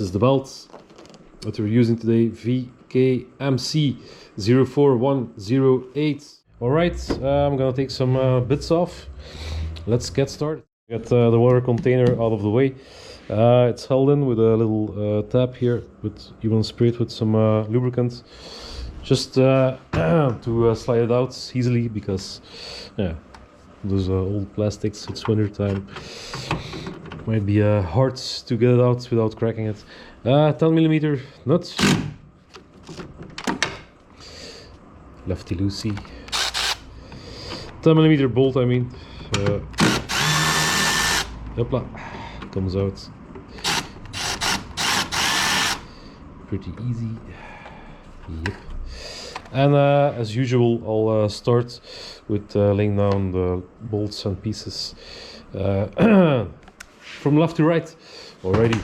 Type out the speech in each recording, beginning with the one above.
This is the belt that we're using today, VKMC 04108. Alright, I'm gonna take some bits off. Let's get started. Get the water container out of the way. It's held in with a little tab here. You want to spray it with some lubricant, just to slide it out easily, because yeah, those old plastics, it's winter time. Might be hard to get it out without cracking it. 10mm nut, lefty loosey. 10mm bolt, I mean. Hopla, comes out. Pretty easy. Yep. And as usual, I'll start with laying down the bolts and pieces from left to right already.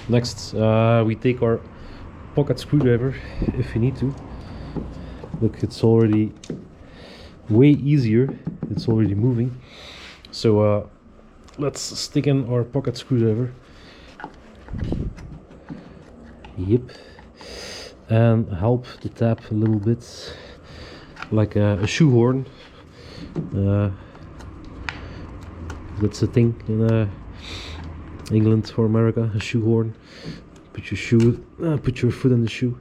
Next, we take our pocket screwdriver if you need to. Look, it's already way easier. It's already moving. So let's stick in our pocket screwdriver. Yep. And help the tap a little bit, like a shoehorn. That's a thing in England or America, a shoehorn. Put your foot in the shoe,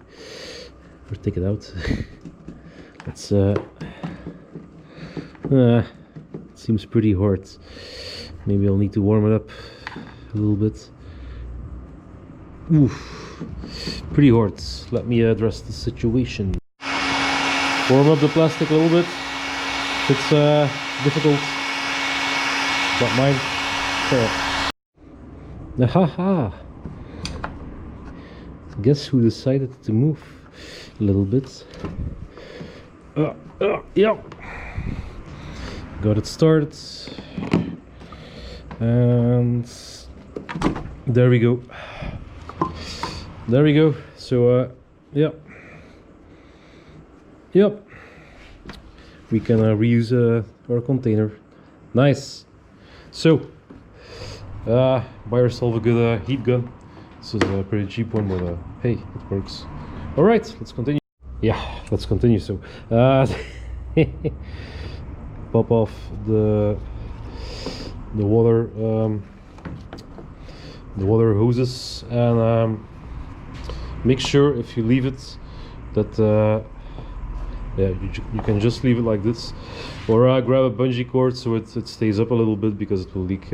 or take it out. It's it seems pretty hard. Maybe I'll need to warm it up a little bit. Oof, pretty hard. Let me address the situation. Warm up the plastic a little bit. It's difficult, not mine. Haha! Guess who decided to move a little bit? Yeah. Got it started, and there we go. There we go. So yep, we can reuse our container. Nice. So buy yourself a good heat gun. This is a pretty cheap one, but hey, it works. All right, let's continue. Yeah, let's continue. So pop off the water hoses, and make sure if you leave it that yeah, you can just leave it like this, or grab a bungee cord so it stays up a little bit, because it will leak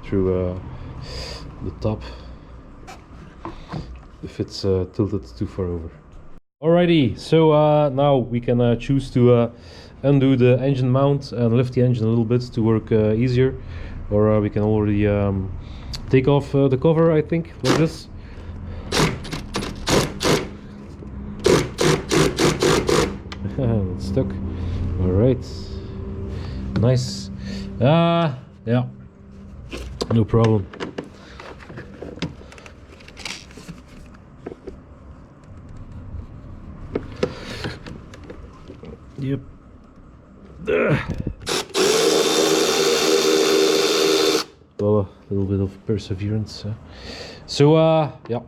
through the top if it's tilted too far over. Alrighty, so now we can choose to undo the engine mount and lift the engine a little bit to work easier, or we can already take off the cover, I think, like this. It's stuck. Alright, nice. Yeah, no problem. Yep. Well, a little bit of perseverance. So yeah.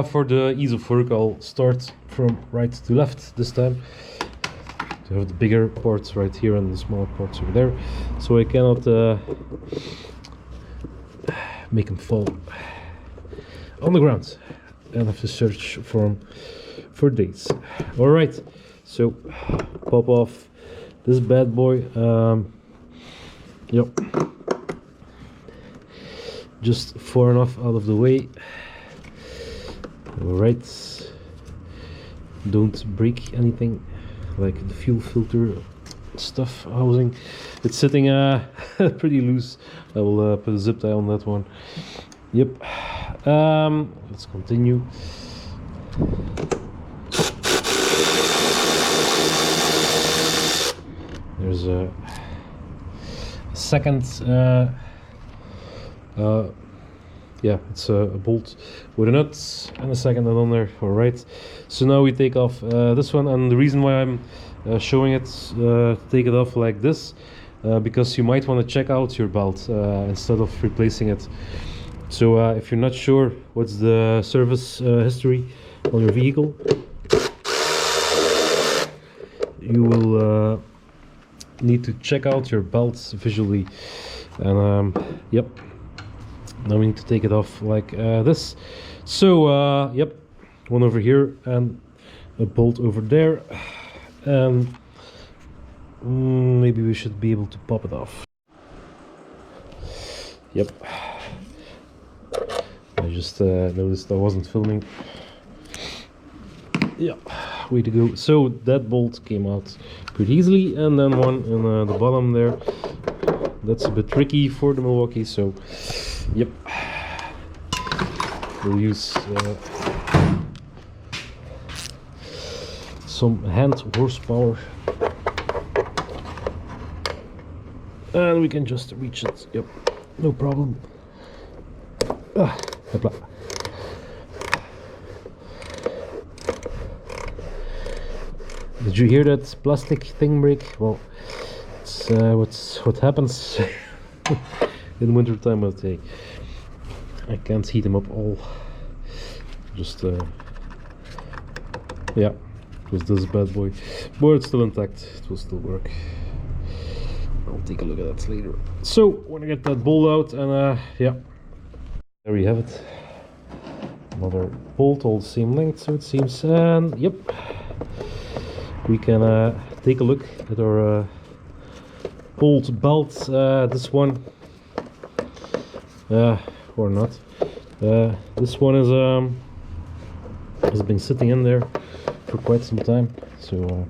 For the ease of work, I'll start from right to left this time, to have the bigger parts right here and the smaller parts over there, so I cannot make them fall on the ground and have to search for them for days. All right, so pop off this bad boy. Yep, just far enough out of the way. All right, don't break anything, like the fuel filter stuff housing. It's sitting pretty loose. I will put a zip tie on that one. Yep. Let's continue. There's a second yeah, it's a bolt with a nut and a second nut on there. All right, so now we take off this one, and the reason why I'm showing it, take it off like this, because you might want to check out your belt instead of replacing it. So if you're not sure what's the service history on your vehicle, you will need to check out your belts visually. And yep, now we need to take it off like this. So yep, one over here and a bolt over there, and maybe we should be able to pop it off. Yep, I just noticed I wasn't filming. Yeah, way to go. So that bolt came out pretty easily, and then one in the bottom there. That's a bit tricky for the Milwaukee, so yep, we'll use some hand horsepower, and we can just reach it. Yep, no problem. Hopla. Did you hear that plastic thing break? Well, it's what happens in winter time. I'll say I can't heat them up all. Just yeah, it was this bad boy, but it's still intact. It will still work. I'll take a look at that later. So when I get that bolt out, and yeah, there we have it. Another bolt, all the same length, so it seems. And yep, we can take a look at our bolt belt. This one, or not. This one is has been sitting in there for quite some time, so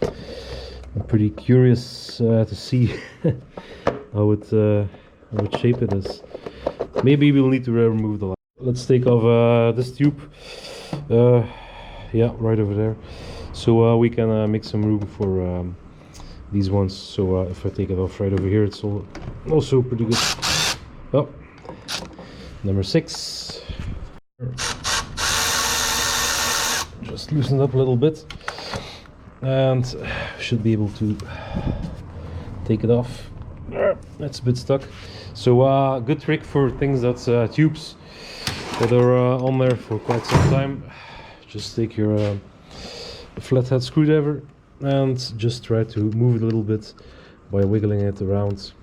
I'm pretty curious to see how what shape it is. Maybe we'll need to remove the light. Let's take off this tube. Yeah, right over there. So we can make some room for these ones. So if I take it off right over here, it's also pretty good. Oh, number 6. Just loosen it up a little bit, and should be able to take it off. That's a bit stuck. So good trick for things that's tubes that are on there for quite some time. Just take your flathead screwdriver and just try to move it a little bit by wiggling it around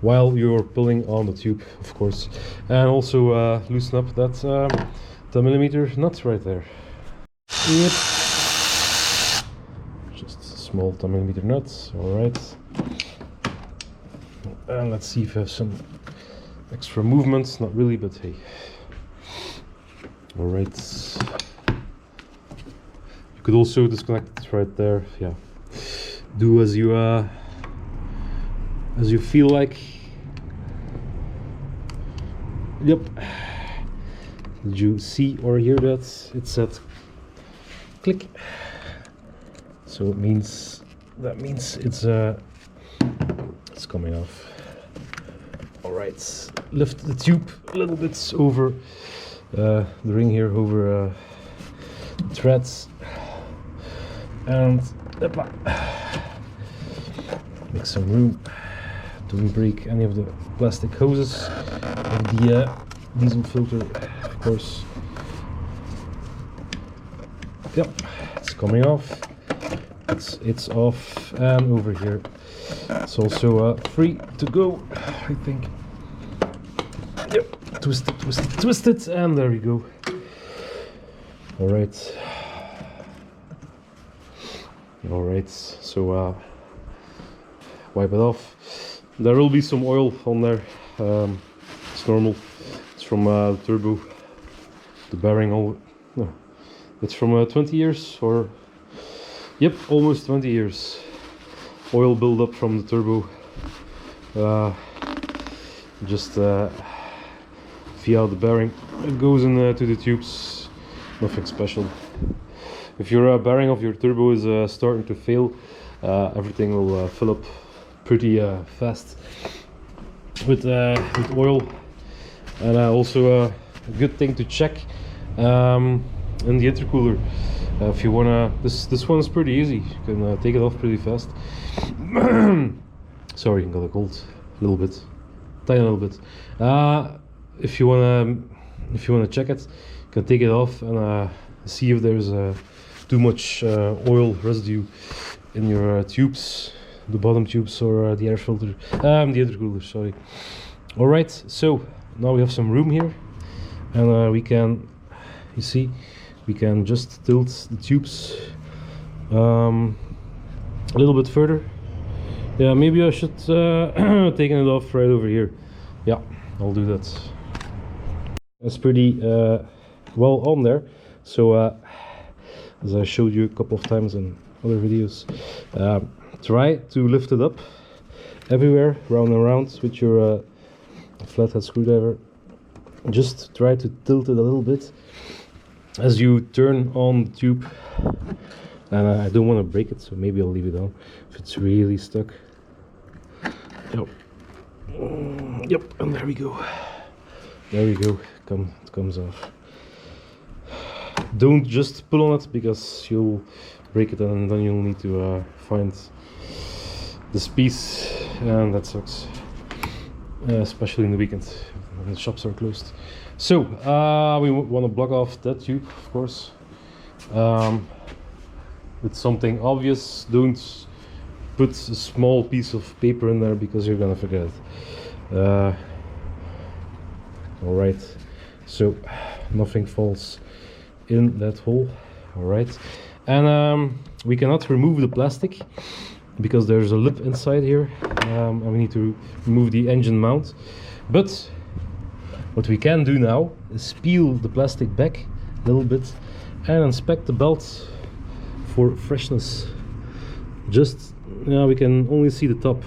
while you're pulling on the tube, of course. And also loosen up that 10mm nut right there. Yep, just a small 10mm nut. All right, and let's see if I have some extra movements. Not really, but hey. All right, you could also disconnect it right there. Yeah, do as you feel like. Yep. Did you see or hear that? It said click. So it means it's coming off. All right, lift the tube a little bit over the ring here, over the threads, and make some room. Don't break any of the plastic hoses of the diesel filter, of course. Yep, it's coming off. It's off, and over here it's also free to go, I think. Yep, twist it, twist it, twist it, and there we go. All right. All right. So wipe it off. There will be some oil on there. It's normal. It's from the turbo, the bearing. All no, it's from 20 years, or yep, almost 20 years. Oil buildup from the turbo. Just via the bearing. It goes into the tubes. Nothing special. If your bearing of your turbo is starting to fail, everything will fill up pretty fast with oil. And also a good thing to check in the intercooler. If you wanna, this one's pretty easy. You can take it off pretty fast. Sorry, I got a cold, a little bit, tiny little bit. If you wanna check it, you can take it off and see if there's too much oil residue in your tubes, the bottom tubes, or the air filter, the intercooler. Sorry. All right, so now we have some room here, and we can, you see, we can just tilt the tubes a little bit further. Yeah, maybe I should taking it off right over here. Yeah, I'll do that. It's pretty well on there. So as I showed you a couple of times in other videos, try to lift it up everywhere, round and round, with your flathead screwdriver. Just try to tilt it a little bit as you turn on the tube, and I don't want to break it, so maybe I'll leave it on if it's really stuck. Yep, yep, and there we go. There we go. It comes off. Don't just pull on it, because you'll break it and then you'll need to find this piece, and that sucks, especially in the weekend when the shops are closed. So we want to block off that tube, of course, with something obvious. Don't put a small piece of paper in there, because you're gonna forget it. All right, so nothing falls in that hole. All right, and we cannot remove the plastic because there's a lip inside here, and we need to remove the engine mount. But what we can do now is peel the plastic back a little bit and inspect the belt for freshness. Just, yeah, we can only see the top.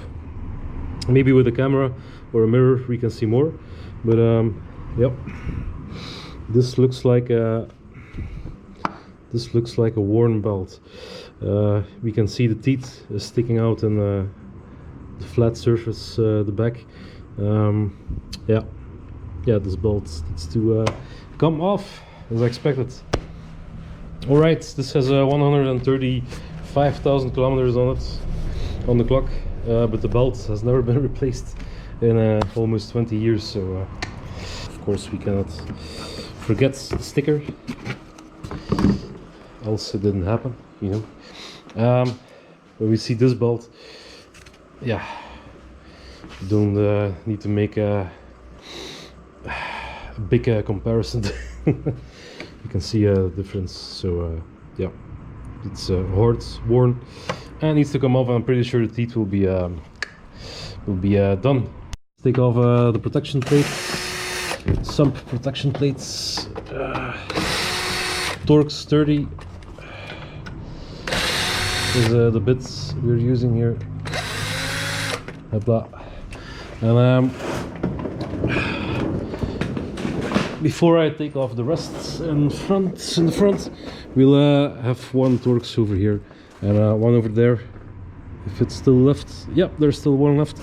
Maybe with a camera or a mirror we can see more, but yep, this looks like a worn belt. We can see the teeth sticking out in the flat surface, the back. Yeah, this belt needs to come off as expected. All right, this has 135,000 kilometers on it, on the clock, but the belt has never been replaced in almost 20 years. So of course we cannot forget the sticker, else it didn't happen, you know. When we see this belt, yeah, you don't need to make a big comparison. You can see a difference. So yeah, it's hard, worn, and needs to come off. I'm pretty sure the teeth will be done. Let's take off the protection plate, sump protection plates. Torx 30 is the bits we're using here. Blah. And before I take off the rests in the front, we'll have one Torx over here and one over there, if it's still left. Yep, there's still one left,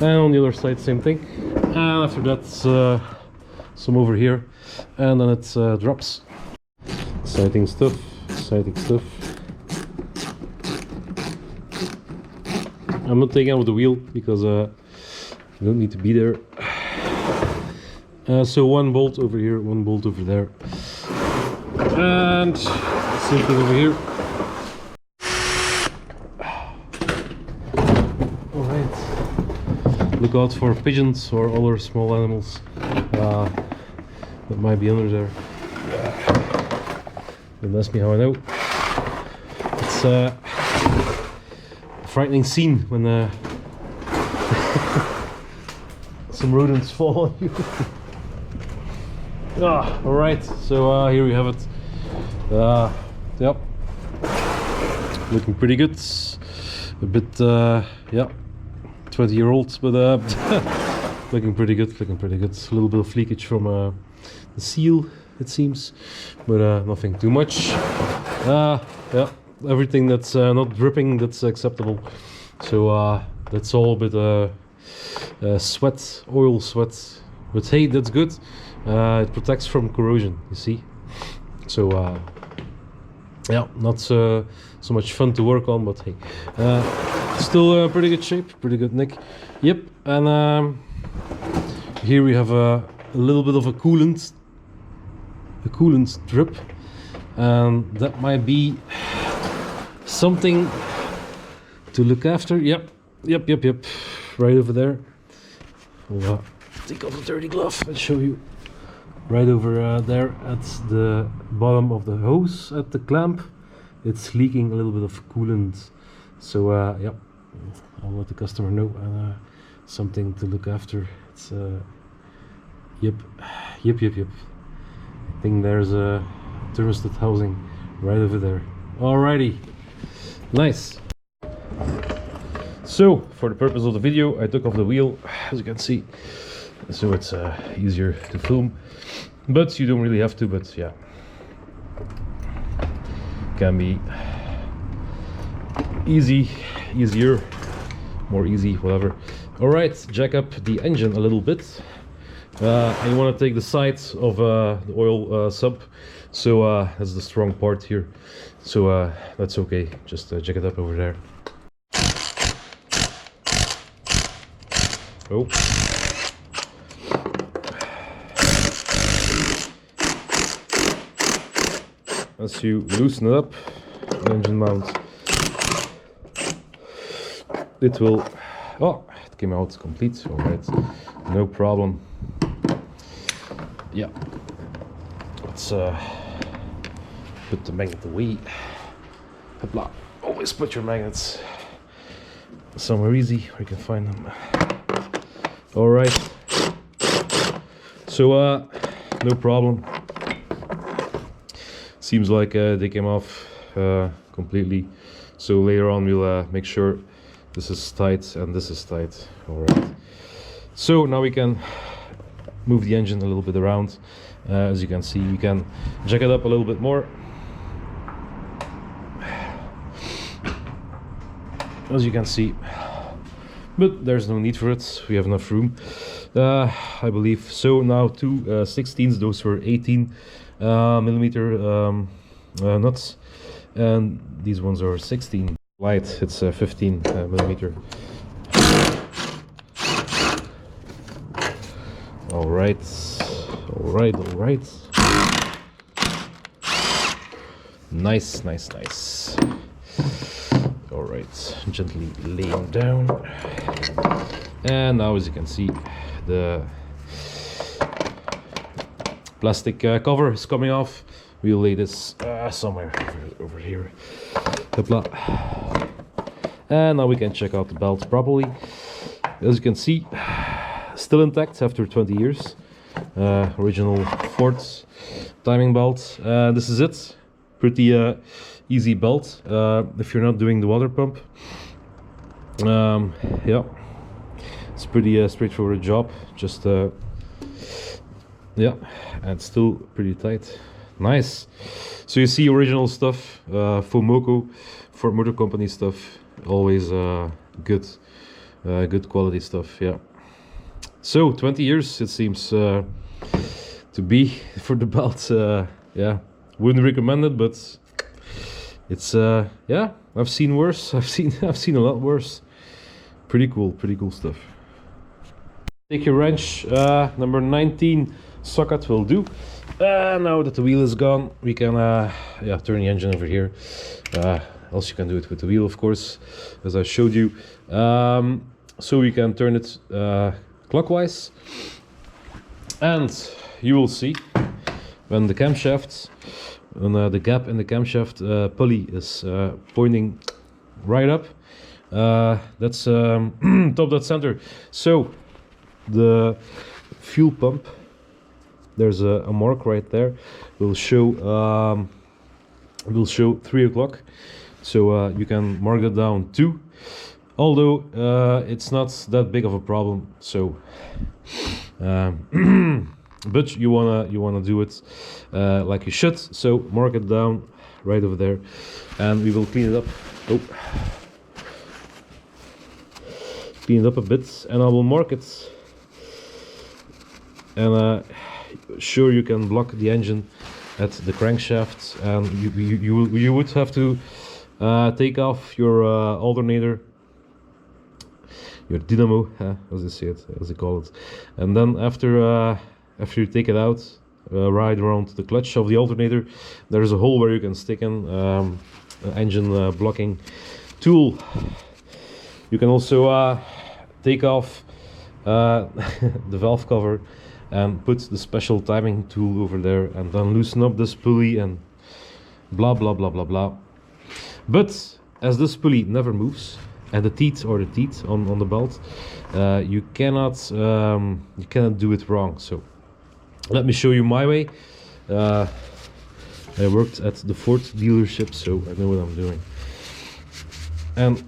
and on the other side same thing, and after that some over here, and then it drops. Exciting stuff. I'm not taking out the wheel because you don't need to be there. So one bolt over here, one bolt over there, and same thing over here. Alright, look out for pigeons or other small animals that might be under there. Don't ask me how I know. It's a frightening scene when some rodents fall on you. Alright, so here we have it. Yep, looking pretty good. A bit, yeah, 20-year-old, but looking pretty good. A little bit of leakage from the seal, it seems, but nothing too much. Yeah, everything that's not dripping, that's acceptable. So that's all a bit sweat, oil sweat, but hey, that's good. It protects from corrosion, you see. So yeah, not so much fun to work on, but hey, still pretty good shape, pretty good nick. Yep, and here we have a little bit of a coolant drip, and that might be something to look after. Yep, right over there. We'll take off the dirty glove and show you. Right over there at the bottom of the hose at the clamp, it's leaking a little bit of coolant. So yeah, I'll let the customer know, and something to look after. It's yep. I think there's a thermostat housing right over there. Alrighty, nice. So for the purpose of the video, I took off the wheel, as you can see, so it's easier to film, but you don't really have to. But yeah, can be easier, more easy, whatever. All right, jack up the engine a little bit, and you want to take the sides of the oil sump. So that's the strong part here, so that's okay, just jack it up over there. Oh, as you loosen it up, the engine mount, it will, oh, it came out complete. All right, no problem. Yeah, let's put the magnet away. Hopla. Always put your magnets somewhere easy where you can find them. All right, so no problem. Seems like they came off completely. So later on we'll make sure this is tight and this is tight. All right, so now we can move the engine a little bit around. As you can see, you can jack it up a little bit more, as you can see, but there's no need for it. We have enough room, I believe. So now two 16s, those were 18 millimeter nuts, and these ones are 16. Light, it's 15 millimeter. All right. Nice. All right, gently laying down, and now, as you can see, the plastic cover is coming off. We'll lay this somewhere over here. Hopla. And now we can check out the belt properly. As you can see, still intact after 20 years. Original Ford timing belt. This is it. Pretty easy belt if you're not doing the water pump. Yeah, it's pretty straightforward job. Just yeah, and still pretty tight. Nice. So you see original stuff, Fomoco, Ford Motor Company stuff. Always good quality stuff. Yeah. So 20 years it seems to be for the belt. Yeah, wouldn't recommend it, but it's yeah, I've seen worse. I've seen a lot worse. Pretty cool stuff. Take your wrench, number 19 socket will do. Now that the wheel is gone, we can yeah, turn the engine over here. Else you can do it with the wheel, of course, as I showed you. So we can turn it clockwise, and you will see when the camshaft, when the gap in the camshaft pulley is pointing right up. That's top dead center. So the fuel pump, there's a mark right there. Will show 3 o'clock. So you can mark that down too. Although it's not that big of a problem. So, but you wanna do it like you should. So mark it down right over there, and we will clean it up. Oh. Clean it up a bit, and I will mark it, and sure, you can block the engine at the crankshaft, and you would have to take off your alternator, your dynamo, as they say it, as they call it, and then after you take it out, right around the clutch of the alternator, there is a hole where you can stick in an engine blocking tool. You can also take off the valve cover and put the special timing tool over there, and then loosen up this pulley and blah blah blah blah blah. But as this pulley never moves, and the teeth on the belt, you cannot do it wrong. So let me show you my way. I worked at the Ford dealership, so I know what I'm doing, and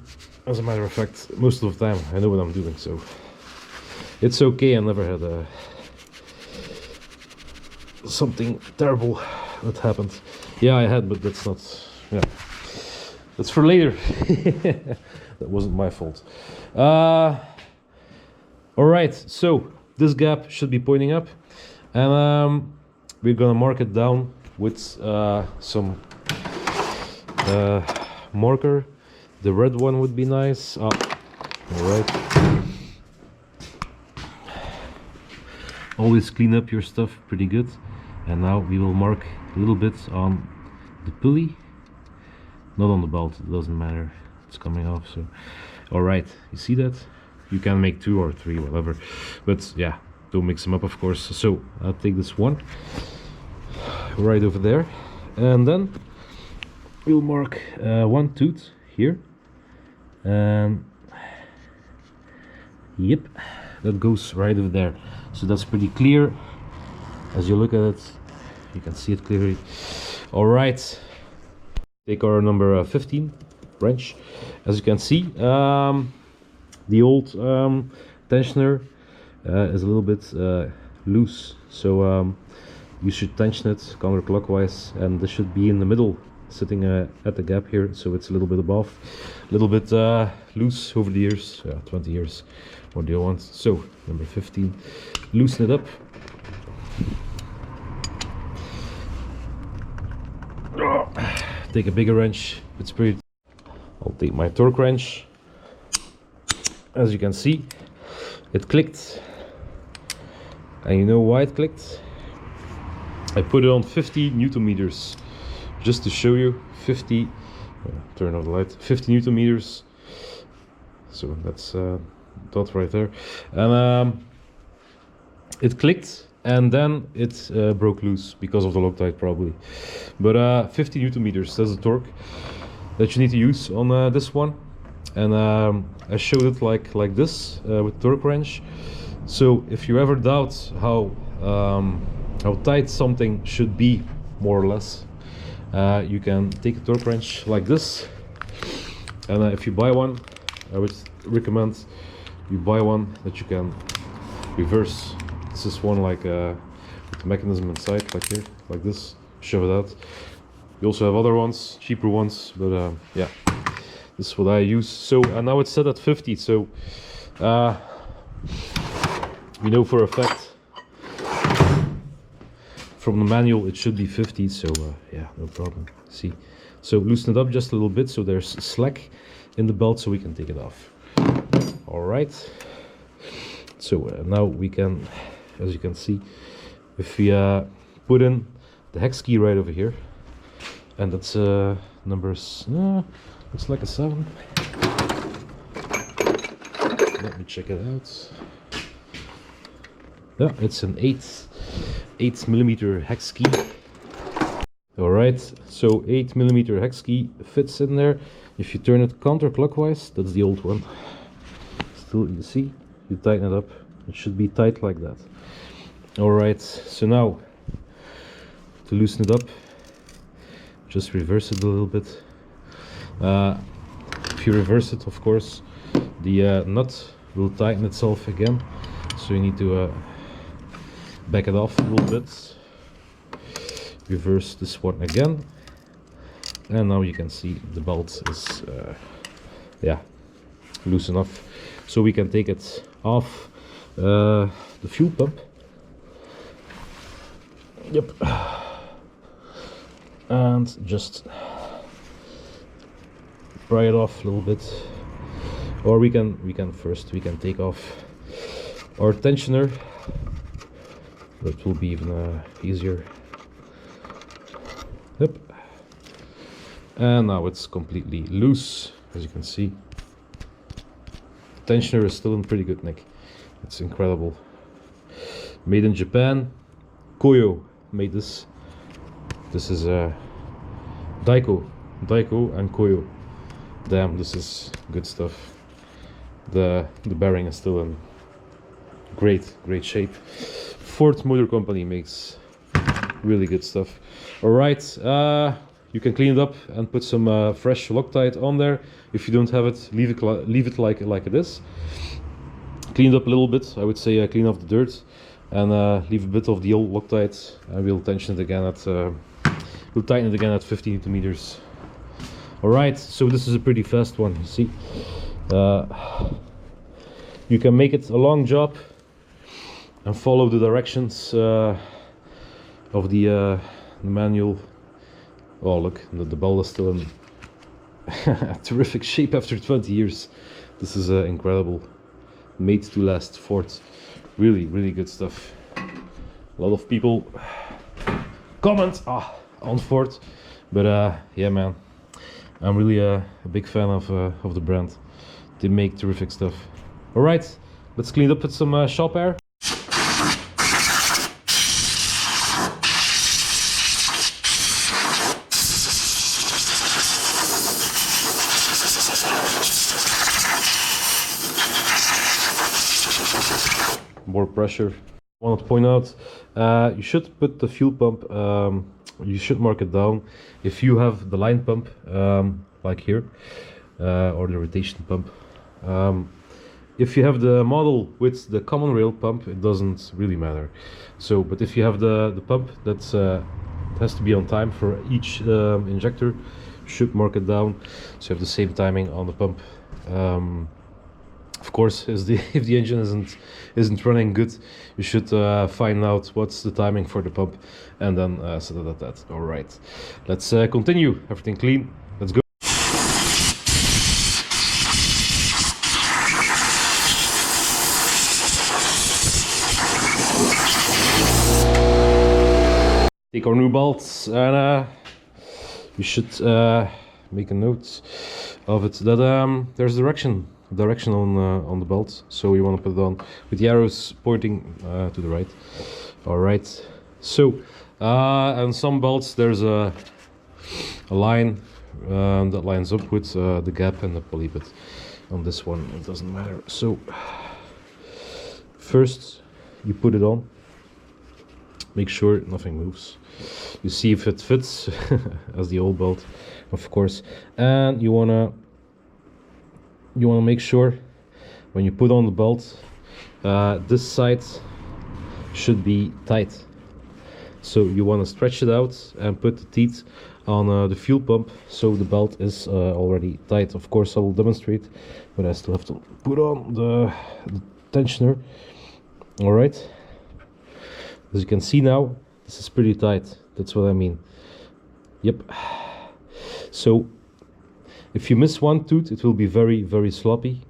as a matter of fact, most of the time I know what I'm doing, so it's okay. I never had something terrible that happened. Yeah, I had, but that's not, yeah, that's for later. That wasn't my fault. All right, so this gap should be pointing up, and we're gonna mark it down with some marker. The red one would be nice. All right. Always clean up your stuff pretty good. And now we will mark a little bit on the pulley, not on the belt, it doesn't matter, it's coming off. So all right, you see that? You can make 2 or 3, whatever, but yeah, don't mix them up, of course. So I'll take this one right over there, and then we'll mark one tooth here, and yep, that goes right over there. So that's pretty clear. As you look at it, you can see it clearly. All right, take our number 15 wrench. As you can see, the old tensioner is a little bit loose, so you should tension it counterclockwise, and this should be in the middle, sitting at the gap here, so it's a little bit above, a little bit loose over the years, 20 years. What do you want? So number 15, loosen it up. Take a bigger wrench, it's pretty. I'll take my torque wrench. As you can see, it clicked, and you know why it clicked? I put it on 50 Newton meters, just to show you. 50, turn on the light, 50 Newton meters. So that's dot right there, and it clicked, and then it broke loose because of the Loctite probably. But 50 Newton meters, that's the torque that you need to use on this one. And I showed it like this with torque wrench. So if you ever doubt how tight something should be, more or less, you can take a torque wrench like this, and if you buy one, I would recommend you buy one that you can reverse. This is one like with the mechanism inside, like here, like this. Shove it out. You also have other ones, cheaper ones, but yeah, this is what I use. So now it's set at 50, so we know for a fact from the manual it should be 50, so yeah, no problem. See, so loosen it up just a little bit so there's slack in the belt, so we can take it off. All right, so now we can, as you can see, if we put in the hex key right over here, and that's numbers, looks like a 7. Let me check it out. Yeah, it's an 8mm hex key. All right, so 8mm hex key fits in there. If you turn it counterclockwise, that's the old one. Still, you see, you tighten it up. It should be tight like that. All right, so now to loosen it up, just reverse it a little bit. If you reverse it, of course, the nut will tighten itself again, so you need to back it off a little bit. Reverse this one again, and now you can see the belt is yeah, loose enough, so we can take it off the fuel pump. Yep. and just pry it off a little bit, or we can take off our tensioner. That will be even easier. Yep. And now it's completely loose, as you can see. The tensioner is still in pretty good nick. It's incredible. Made in Japan. Koyo made this. This is Daiko and Koyo. Damn, this is good stuff. The bearing is still in great shape. Ford Motor Company makes really good stuff. All right, you can clean it up and put some fresh Loctite on there. If you don't have it, leave it like it is. Clean it up a little bit. I would say clean off the dirt and leave a bit of the old Loctite, and we'll tension it again at we'll tighten it again at 50 Newton meters. All right, so this is a pretty fast one. You see, you can make it a long job and follow the directions of the manual. Oh look, the belt is still in terrific shape after 20 years. This is incredible. Made to last Ford. Really good stuff. A lot of people comment on Ford, but yeah man, I'm really a big fan of the brand. They make terrific stuff. All right, let's clean it up with some shop air. More pressure. I want to point out, you should put the fuel pump, you should mark it down if you have the line pump, like here, or the rotation pump. If you have the model with the common rail pump, it doesn't really matter. So, but if you have the pump that's has to be on time for each injector, you should mark it down so you have the same timing on the pump. Of course, if the engine isn't running good, you should find out what's the timing for the pump and then set it at that. All right, let's continue. Everything clean. Let's go. Take our new bolts and we should make a note of it that there's direction on the belt, so you want to put it on with the arrows pointing to the right. All right, so on some belts there's a line that lines up with the gap and the pulley, but on this one it doesn't matter. So first you put it on, make sure nothing moves, you see if it fits as the old belt, of course, and you want to make sure when you put on the belt, this side should be tight. So you want to stretch it out and put the teeth on the fuel pump so the belt is already tight. Of course I will demonstrate, but I still have to put on the tensioner. All right, as you can see now, this is pretty tight. That's what I mean. Yep. So if you miss one tooth, it will be very sloppy,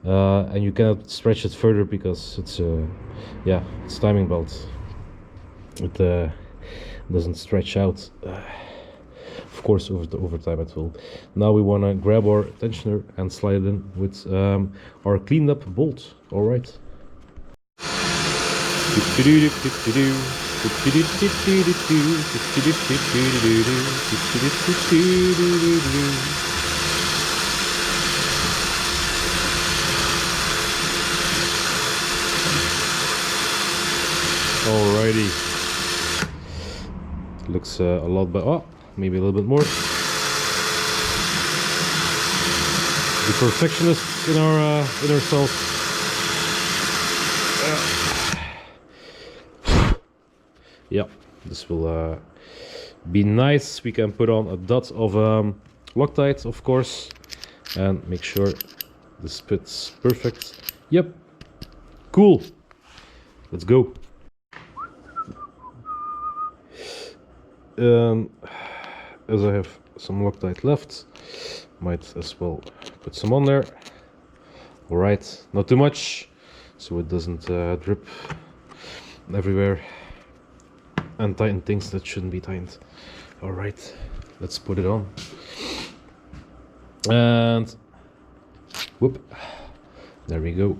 and you cannot stretch it further because it's it's timing belt. It doesn't stretch out. Of course, over time it will. Now we want to grab our tensioner and slide it in with our cleaned up bolt. All right. Alrighty, looks a lot better. Oh, maybe a little bit more. The perfectionist in ourselves. Yeah, this will be nice. We can put on a dot of Loctite, of course, and make sure this fits perfect. Yep, cool. Let's go. as I have some Loctite left, might as well put some on there. All right, not too much, so it doesn't drip everywhere and tighten things that shouldn't be tightened. All right, let's put it on. And whoop, there we go.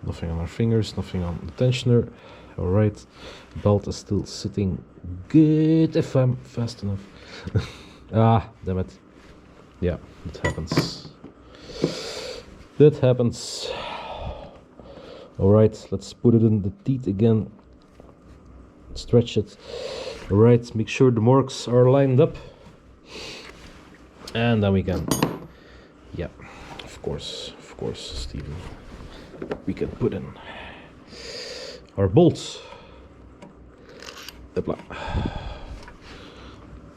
Nothing on our fingers, nothing on the tensioner. All right, belt is still sitting good if I'm fast enough. Ah, damn it. Yeah, it happens. That happens. All right, let's put it in the teeth again. Stretch it. All right, make sure the marks are lined up. And then we can, yeah, of course, Stephen. We can put in our bolts.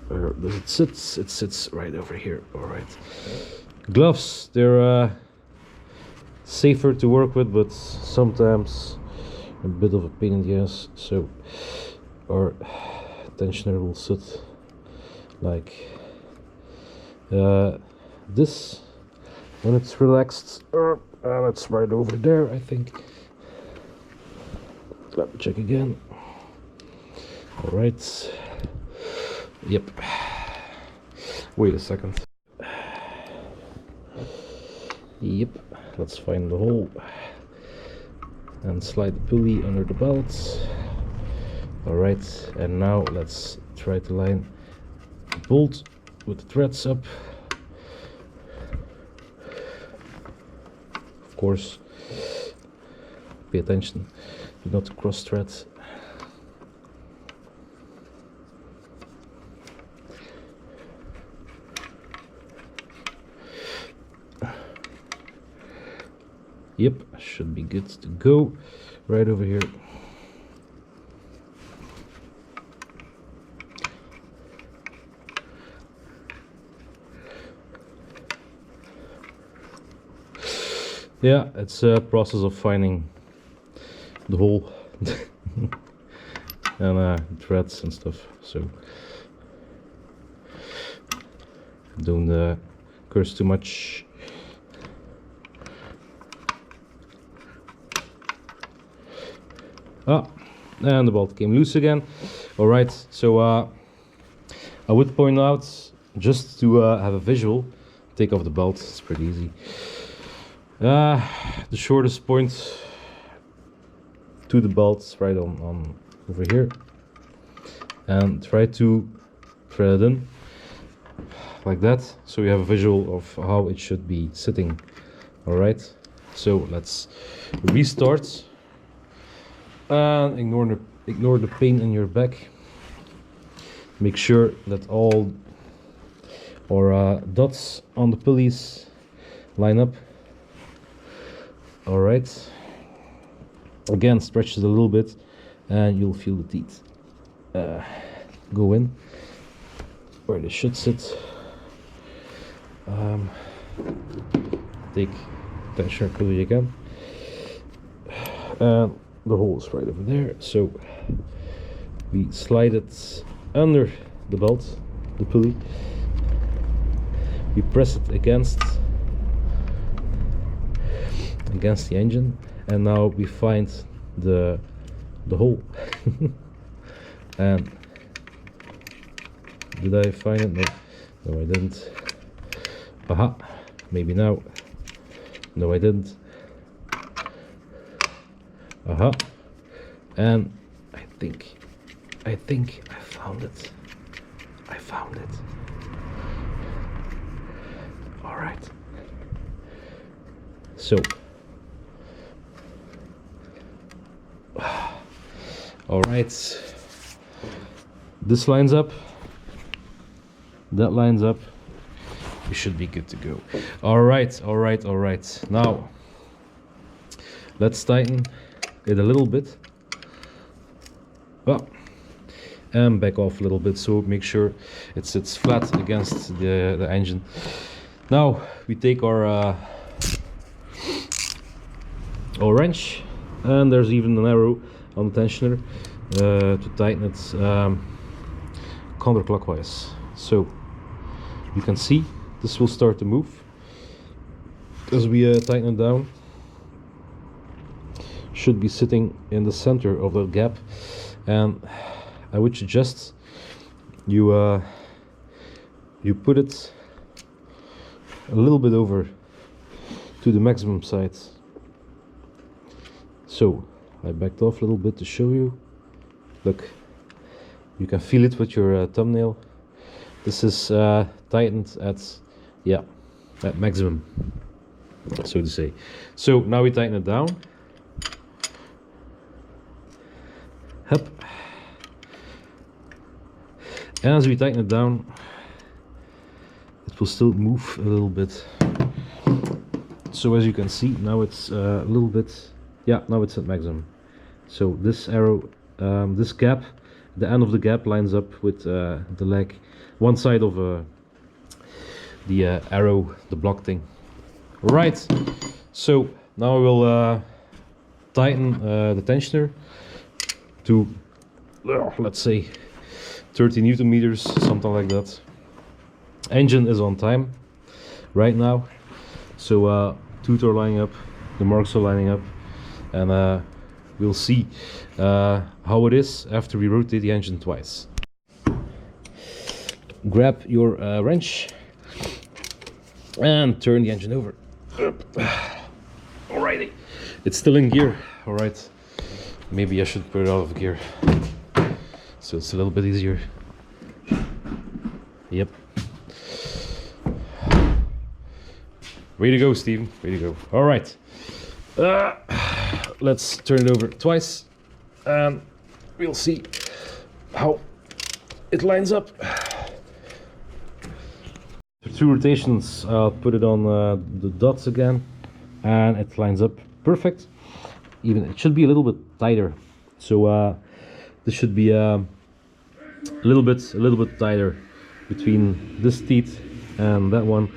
Where does it sit? It sits right over here. All right. Gloves, they're safer to work with, but sometimes a bit of a pain in the ass. So our tensioner will sit like this when it's relaxed. And it's right over there, I think. Let me check again. All right. Yep. Wait a second. Yep. Let's find the hole and slide the pulley under the belt. All right. And now let's try to line the bolt with the threads up. Of course, pay attention, do not cross thread. Yep, should be good to go. Right over here. Yeah, it's a process of finding the hole and threads and stuff, so don't curse too much. Ah, and the bolt came loose again. All right, so I would point out, just to have a visual, take off the belt, it's pretty easy. The shortest point to the belt right on over here, and try to thread it in like that, so you have a visual of how it should be sitting. All right, so let's restart and ignore the pain in your back. Make sure that all our dots on the pulleys line up. All right, again, stretch it a little bit and you'll feel the teeth go in where they should sit. Take tensioner pulley again, and the hole is right over there, so we slide it under the belt, the pulley, we press it against the engine, and now we find the hole. And did I find it? No, I didn't. Aha, maybe now. No, I didn't. Aha, and I think I found it. I found it. All right, so all right, this lines up, that lines up, we should be good to go. All right, now let's tighten it a little bit, and back off a little bit, so make sure it sits flat against the engine. Now we take our wrench, and there's even an arrow on the tensioner to tighten it counterclockwise. So you can see this will start to move as we tighten it down. Should be sitting in the center of the gap, and I would suggest you you put it a little bit over to the maximum side. So I backed off a little bit to show you. Look, you can feel it with your thumbnail. This is tightened at, yeah, at maximum, so to say. So now we tighten it down. Hup. And as we tighten it down, it will still move a little bit. So as you can see, now it's a little bit, yeah, now it's at maximum. So this arrow, this gap, the end of the gap lines up with the leg, one side of the arrow, the block thing. Right, so now I will tighten the tensioner to, let's say, 30 Newton meters, something like that. Engine is on time right now, so tooth are lining up, the marks are lining up, and we'll see how it is after we rotate the engine twice. Grab your wrench and turn the engine over. Alrighty, it's still in gear. Alright, maybe I should put it out of gear so it's a little bit easier. Yep. Way to go, Steven. Way to go. All right. Let's turn it over twice and we'll see how it lines up. For 2 rotations, I'll put it on the dots again, and it lines up perfect. Even it should be a little bit tighter. So this should be a little bit tighter between this teeth and that one,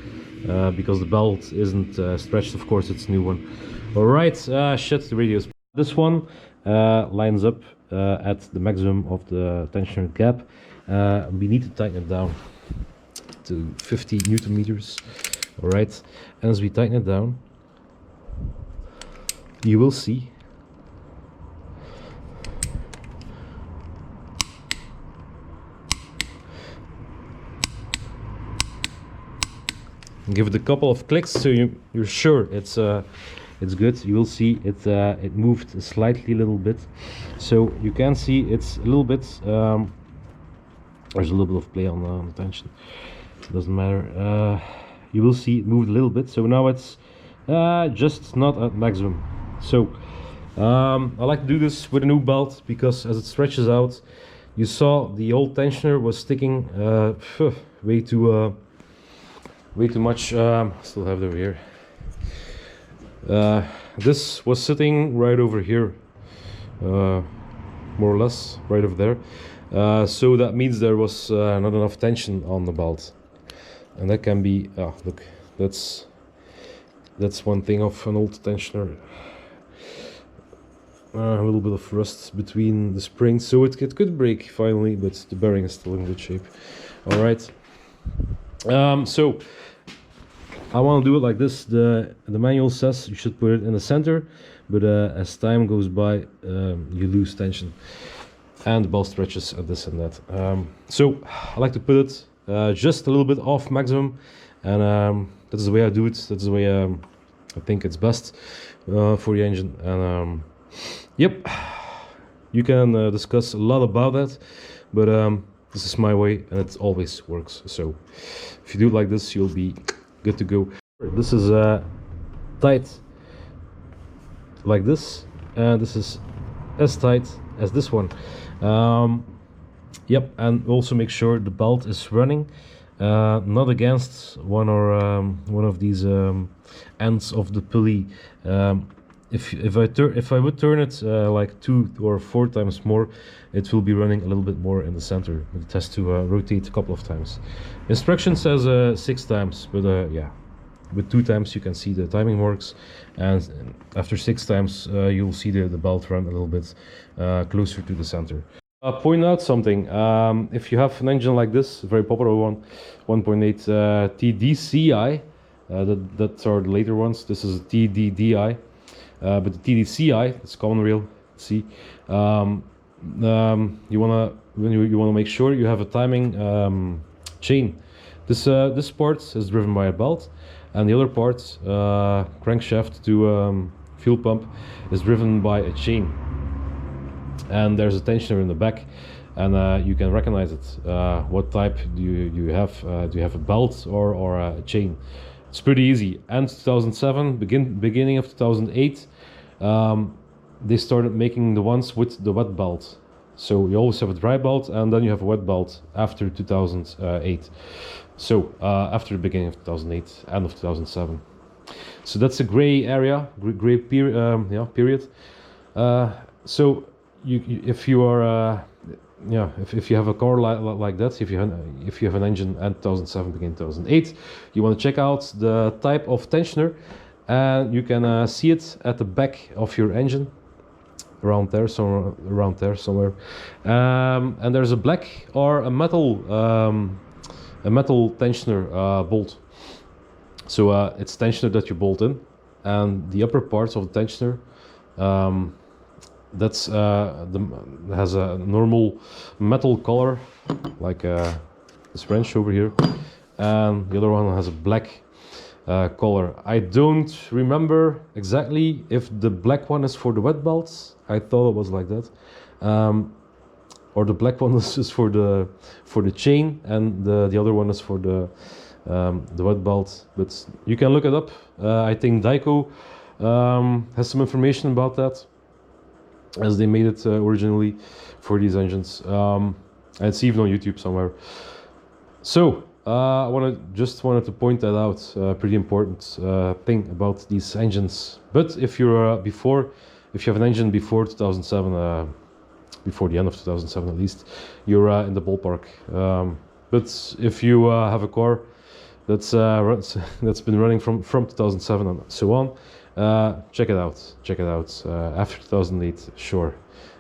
because the belt isn't stretched. Of course, it's a new one. All right, shut the radios. This one lines up at the maximum of the tensioner gap. We need to tighten it down to 50 Newton meters. All right, and as we tighten it down, you will see give it a couple of clicks so you're sure it's good. You will see it it moved slightly a little bit, so you can see it's a little bit there's a little bit of play on the tension. It doesn't matter. You will see it moved a little bit, so now it's just not at maximum. So I like to do this with a new belt because as it stretches out, you saw the old tensioner was sticking way too much. Still have it over here. This was sitting right over here, more or less right over there. So that means there was not enough tension on the belt, and that can be look, that's one thing of an old tensioner. A little bit of rust between the springs, so it could break finally, but the bearing is still in good shape. All right. So I want to do it like this. The manual says you should put it in the center, but as time goes by, you lose tension and the ball stretches at this and that. So I like to put it just a little bit off maximum, and that's the way I do it. That's the way I think it's best for the engine. And yep, you can discuss a lot about that, but this is my way and it always works. So if you do it like this, you'll be good to go. This is tight like this, and this is as tight as this one. Yep, and also make sure the belt is running, not against one of these ends of the pulley. If I would turn it like 2 or 4 times more, it will be running a little bit more in the center. It has to rotate a couple of times. Instruction says 6 times, but yeah, with 2 times you can see the timing works, and after 6 times you'll see the belt run a little bit closer to the center. Point out something. If you have an engine like this, a very popular one, 1.8 TDCi, that are the later ones. This is a TDDI, but the TDCi, it's common rail. See, you wanna make sure you have a timing chain. This part is driven by a belt, and the other part, crankshaft to fuel pump, is driven by a chain. And there's a tensioner in the back, and you can recognize it. What type do you have? Do you have a belt or a chain? It's pretty easy. And 2007, beginning of 2008, they started making the ones with the wet belt. So you always have a dry belt, and then you have a wet belt after 2008. So after the beginning of 2008, end of 2007. So that's a gray area, gray period. So if you are if you have a car like that, if you have an engine and 2007 beginning 2008, you want to check out the type of tensioner, and you can see it at the back of your engine, around there somewhere, and there's a black or a metal tensioner bolt. So it's tensioner that you bolt in, and the upper parts of the tensioner, that's has a normal metal color, like this wrench over here, and the other one has a black color. I don't remember exactly if the black one is for the wet belts. I thought it was like that, or the black one is just for the chain, and the other one is for the wet belt. But you can look it up. I think Daico has some information about that, as they made it originally for these engines. It's even on YouTube somewhere. So I wanted to point that out. Pretty important thing about these engines. But if you're if you have an engine before 2007, before the end of 2007 at least, you're in the ballpark. But if you have a car that's been running from 2007 and so on, check it out. After 2008, sure,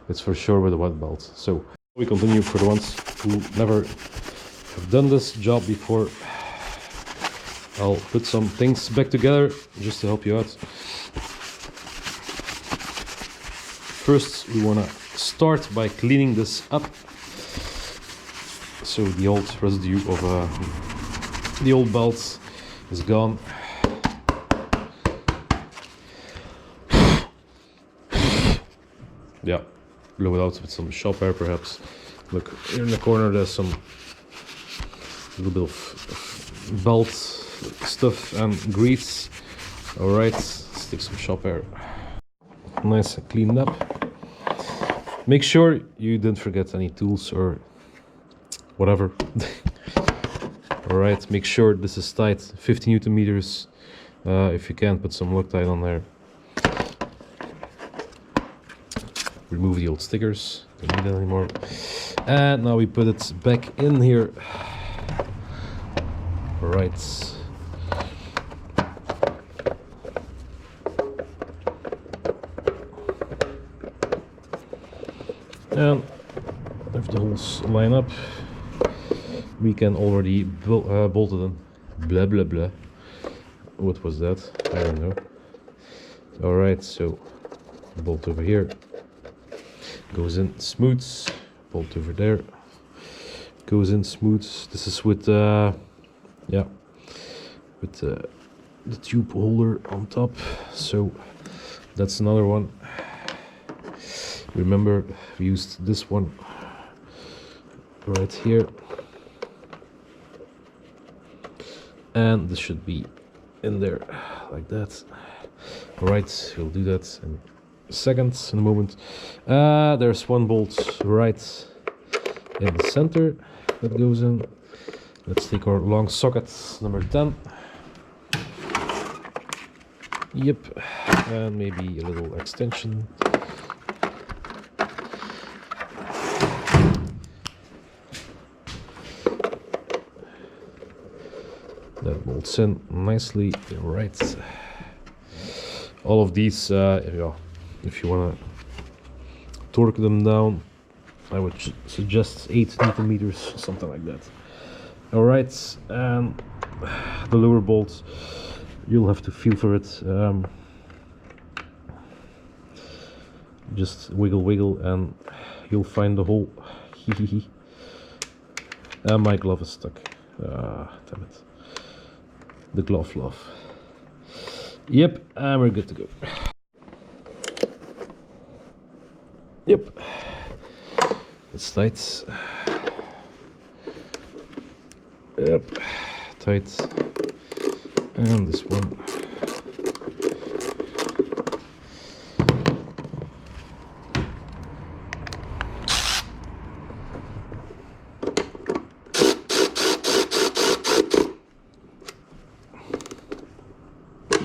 it's for sure with a wet belt. So we continue for the ones who never have done this job before. I'll put some things back together just to help you out. First, we want to start by cleaning this up, so the old residue of the old belt is gone. Yeah, blow it out with some shop air perhaps. Look, here in the corner there's some little bit of belt stuff and grease. Alright, stick some shop air. Nice and cleaned up. Make sure you didn't forget any tools or whatever. Alright, make sure this is tight, 50 Newton meters. If you can, put some Loctite on there. Remove the old stickers, don't need it anymore. And now we put it back in here. Alright. And if the holes line up, we can already bolt it in. Blah blah blah. What was that? I don't know. Alright, so bolt over here. Goes in smooth. Bolt over there. Goes in smooth. This is with with the tube holder on top. So that's another one. Remember, we used this one right here, and this should be in there like that. Alright, we'll do that in seconds, in a moment. There's one bolt right in the center that goes in. Let's take our long socket number 10. Yep, and maybe a little extension. That bolts in nicely. Right. All of these, if you want to torque them down, I would suggest 8 Newton meters, something like that. Alright, and the lower bolt, you'll have to feel for it. Just wiggle and you'll find the hole. And my glove is stuck. Damn it. The glove love. Yep, and we're good to go. Yep, it's tight. Yep, tight. And this one.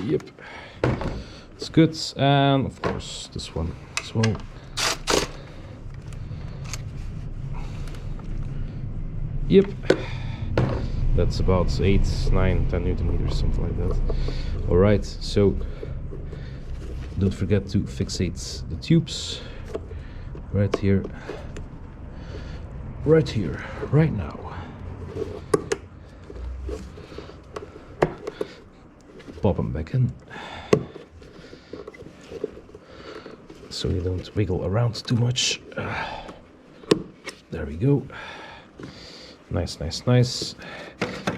Yep, it's good. And of course this one as well. Yep, that's about 8, 9, 10 Newton meters, something like that. Alright, so don't forget to fixate the tubes right here, right now. Pop them back in so you don't wiggle around too much. There we go. Nice.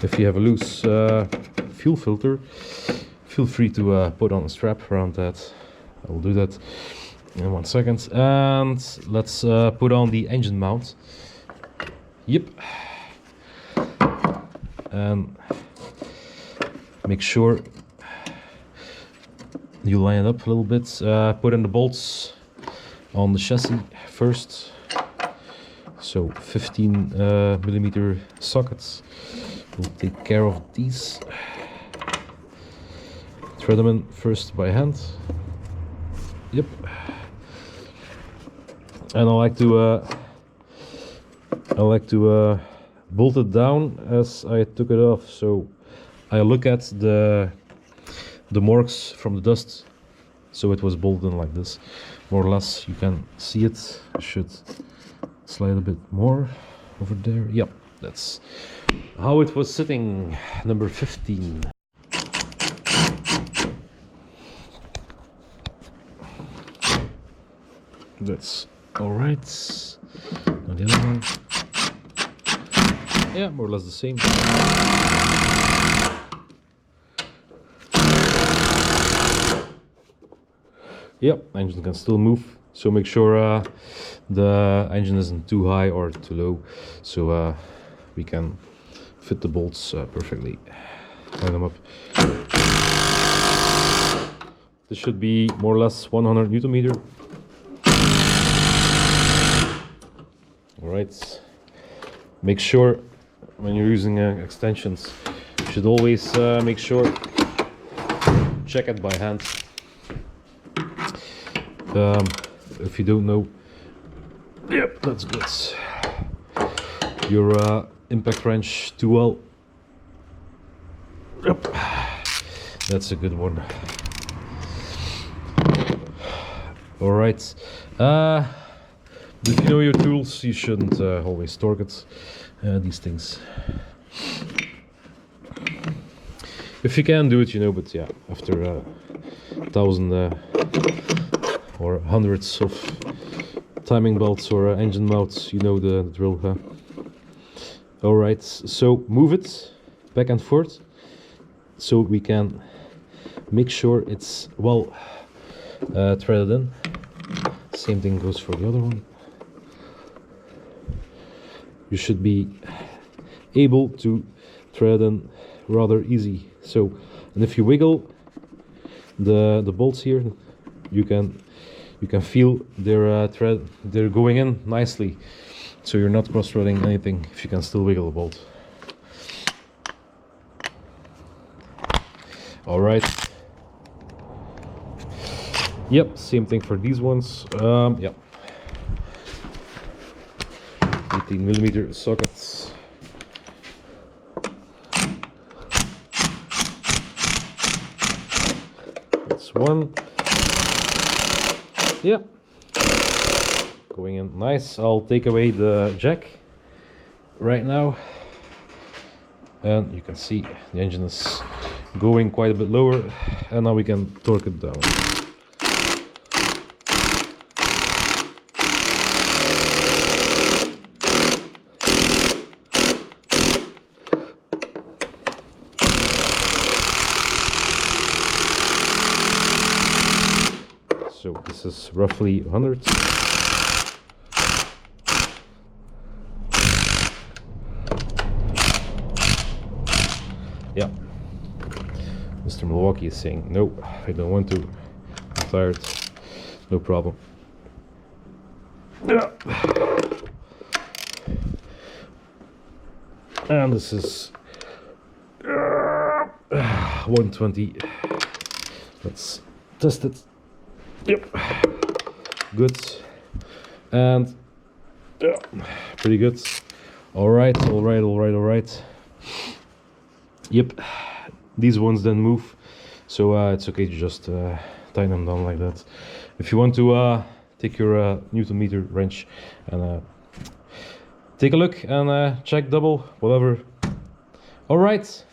If you have a loose fuel filter, feel free to put on a strap around that. I'll do that in 1 second. And let's put on the engine mount. Yep. And make sure you line it up a little bit. Put in the bolts on the chassis first. So 15 millimeter sockets will take care of these. Thread them in first by hand. Yep. And I like to bolt it down as I took it off. So I look at the marks from the dust. So it was bolted in like this, more or less. You can see it. I should slide a bit more over there. Yep, that's how it was sitting. Number 15. That's all right. Now the other one. Yeah, more or less the same. Yep, engine can still move. So make sure the engine isn't too high or too low, so we can fit the bolts perfectly. Line them up. This should be more or less 100 Newton meter. Alright. Make sure when you're using extensions, you should always make sure check it by hand. If you don't know, yep, that's good. Your impact wrench too well. Yep, that's a good one. All right. If you know your tools, you shouldn't always torque it. These things. If you can do it, you know, but yeah, after 1,000 or hundreds of timing belts or engine mounts, you know the drill, huh? Alright, so move it back and forth so we can make sure it's well threaded in. Same thing goes for the other one. You should be able to thread in rather easy. So, and if you wiggle the bolts here, you can feel they're going in nicely, so you're not cross-threading anything if you can still wiggle the bolt. All right. Yep, same thing for these ones. Yep. 18 millimeter sockets. That's one. Yeah, going in nice. I'll take away the jack right now, and you can see the engine is going quite a bit lower, and now we can torque it down. So this is roughly 100. Yeah. Mr. Milwaukee is saying, no, I don't want to. I'm tired. No problem. Yeah. And this is 120. Let's test it. Yep, good, and yeah, pretty good. All right. Yep, these ones then move, so it's okay to just tie them down like that. If you want to take your Newton meter wrench and take a look and check double, whatever. All right.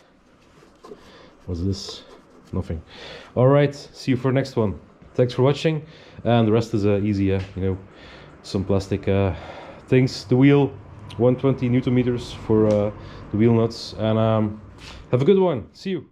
What's this? Nothing. All right. See you for the next one. Thanks for watching, and the rest is easy, you know, some plastic things. The wheel, 120 Newton meters for the wheel nuts, and have a good one. See you.